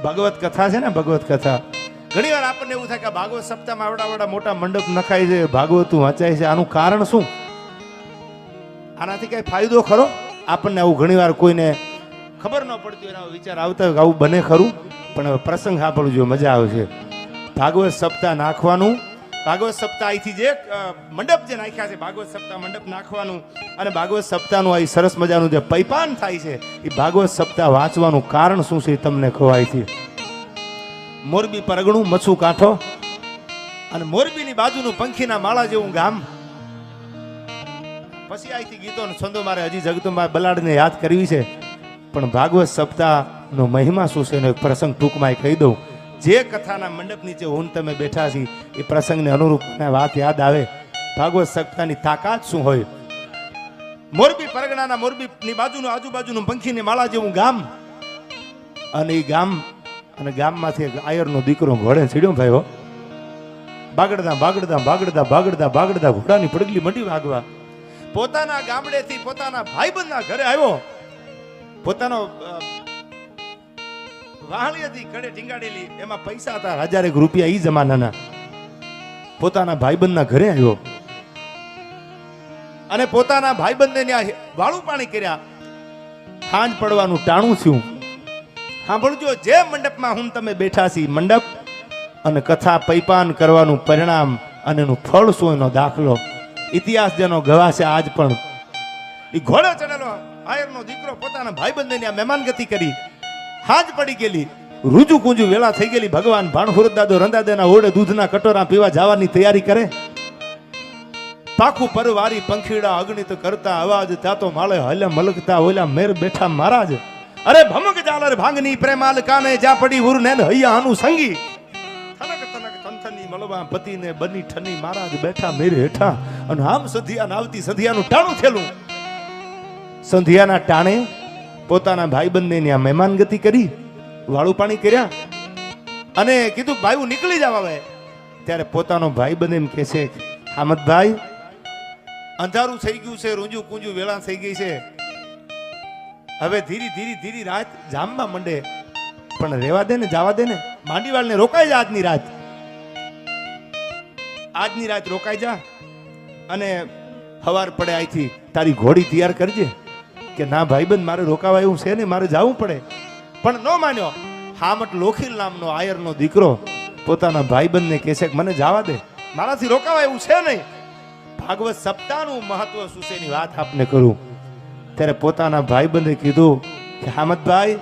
ભાગવત કથા છે ને, ભાગવત કથા ઘણી વાર આપણને એવું થાય કે ભાગવત સપ્તાહમાં આવડા મોટા મંડપ નખાય છે, ભાગવતું વાંચાય છે, આનું કારણ શું? આનાથી કઈ ફાયદો ખરો? આપણને આવું ઘણી વાર કોઈને ખબર ન પડતી હોય, વિચાર આવતા હોય કે આવું બને ખરું, પણ હવે પ્રસંગ સાંભળજો, મજા આવશે. ભાગવત સપ્તાહ નાખવાનું, ભાગવત સપ્તાહ અહીંથી જે મંડપ જે નાખ્યા છે, ભાગવત સપ્તાહ મંડપ નાખવાનું, અને ભાગવત સપ્તાહનું આ સરસ મજાનું જે પૈપાન થાય છે, એ ભાગવત સપ્તાહ વાંચવાનું કારણ શું છે એ તમને ખવાયથી. મોરબી પરગણું, મચ્છુ કાંઠો અને મોરબીની બાજુનું પંખીના માળા જેવું ગામ. પછી અહીંથી ગીતો છંદો મારે હજી જગદંબા બલાડને યાદ કરવી છે, પણ ભાગવત સપ્તાહનો મહિમા શું છે એનો એક પ્રસંગ ટૂંકમાં કહી દઉં. જે કથાના મંડપ નીચે હું તમે બેઠા છીએ એ પ્રસંગને અનુરૂપ વાત યાદ આવે. ભાગવત સપ્તાહની તાકાત શું હોય. મોરબી પરગણાના મોરબીની બાજુનું આજુબાજુનું પંખીની માળા જેવું ગામ, અને એ ગામ અને ગામમાંથી એક આયરનો દીકરો ઘોડે ચડ્યો ભાઈઓ. બાગડદા બાગડદા બાગડદા બાગડદા બાગડદા ઘોડાની પડગલી મંડી વાગવા. પોતાના ગામડેથી પોતાના ભાઈબંધના ઘરે આવ્યો. પોતાનો વાહળી હતી કડે ટીંગાડેલી, એમાં પૈસા હતા 1000 રૂપિયા ઈ જમાનાના. પોતાના ભાઈબંધના ઘરે આવ્યો અને પોતાના ભાઈબંધને ત્યાં વાળું પાણી કર્યા. સાંજ પડવાનું ટાણું થયું. સાંભળજો, જે મંડપમાં હું તમે બેઠા છી, મંડપ અને કથા પૈપાન કરવાનું પરિણામ અને એનું ફળ શું એનો દાખલો ઇતિહાસ જેનો ગવાહ છે આજ પણ. એ ઘોડે ચડેલો આયરનો દીકરો પોતાના ભાઈબંધને ત્યાં મહેમાનગતિ કરી. હાજ પડી ગયેલી, રૂજુ કુંજુ વેળા થઈ ગયેલી. ભગવાન ભાણખુરદ દાદો રંદાદેના ઓડે દૂધના કટોરા પીવા જવાની તૈયારી કરે. પાખું પરવારી પંખીડા અગણિત કરતા અવાજ તાતો માળે હલે મલકતા ઓલા મેર બેઠા મહારાજ. અરે ભમક જાલર ભાંગની પ્રેમાલ કાને જા પડી ઉર નેન હૈયા આનું સંગી. થનક તનક તંથની મળવા પતિને બની ઠની મહારાજ બેઠા મેરે હેઠા. અને આમ સંધિયા નાવતી સંધિયાનું ટાણું થયેલું. સંધિયાના ટાણે પોતાના ભાઈબંધને ત્યાં મહેમાન ગતિ કરી, વાળું પાણી કર્યા અને કીધું ભાઈ હું નીકળી જાવ હવે. ત્યારે પોતાનો ભાઈબંધ એમ કહે છે, હામદભાઈ અંધારું થઈ ગયું છે, રૂંજુ કુંજુ વેળા થઈ ગઈ છે, હવે ધીરી ધીરી ધીરી રાત જામવા માંડે, પણ રેવા દે ને, જવા દે ને. માંડીવાળને રોકાઈ જા આજની રાત, આજની રાત રોકાઈ જા અને સવાર પડે અહીંથી તારી ઘોડી તૈયાર કરજે. કે ના ભાઈબંધ મારે રોકાવા એવું છે ને, મારે જવું પડે. પણ ન માન્યો. હામટ લોખીલ નામનો આયરનો દીકરો પોતાના ભાઈબંધને કહે છે કે મને જવા દે, મારાથી રોકાવા એવું છે નહીં. ભાગવત સપ્તાહનું મહત્વ શું છે એની વાત આપને કરું. ત્યારે પોતાના ભાઈબંધે કીધું કે હામદભાઈ